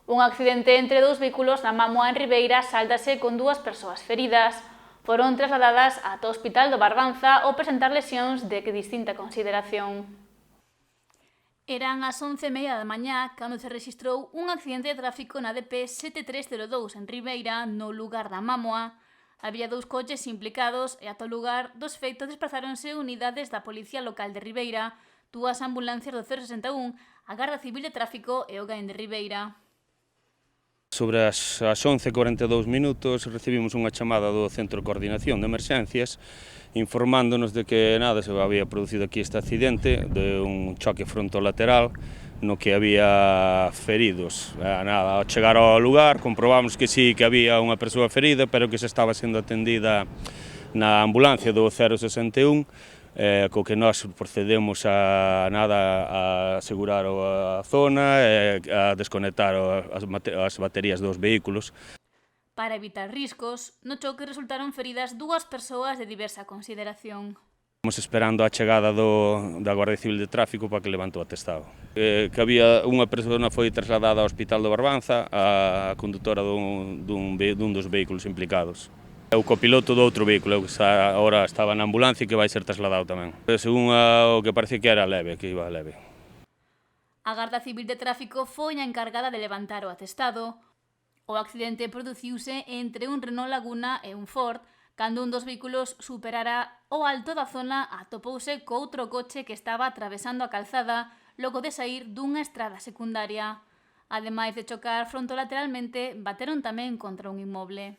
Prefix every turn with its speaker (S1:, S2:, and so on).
S1: Un accidente entre dous vehículos na Mámoa en Ribeira sáldase con 2 persoas feridas. Foron trasladadas ata o Hospital do Barbanza ao presentar lesións de distinta consideración. Eran as 11:30 da mañá cando se rexistrou un accidente de tráfico na DP 7302 en Ribeira, no lugar da Mámoa. Había 2 coches implicados e ata o lugar dos feitos desplazáronse unidades da Policía Local de Ribeira, 2 ambulancias do 061, a Garda Civil de Tráfico e o GAEN de Ribeira.
S2: Sobre as 11:42 recibimos unha chamada do Centro de Coordinación de Emerxencias informándonos de que se había producido aquí este accidente de un choque frontolateral no que había feridos. Ao chegar ao lugar comprobamos que sí que había unha persoa ferida, pero que se estaba sendo atendida na ambulancia do 061, co que nós procedemos a asegurar a zona e a desconectar as baterías dos vehículos.
S1: Para evitar riscos, no choque resultaron feridas 2 persoas de diversa consideración.
S2: Estamos esperando a chegada da Guardia Civil de Tráfico para que levante o atestado. Que había unha persona foi trasladada ao Hospital do Barbanza, a condutora dun dos vehículos implicados. O copiloto do outro vehículo, que agora estaba na ambulancia e que vai ser trasladado tamén. Según o que parece que era leve, que iba leve.
S1: A Garda Civil de Tráfico foi a encargada de levantar o atestado. O accidente produciuse entre un Renault Laguna e un Ford. Cando un dos vehículos superara o alto da zona, atopouse co outro coche que estaba atravesando a calzada logo de saír dunha estrada secundaria. Ademais de chocar frontolateralmente, bateron tamén contra un inmoble.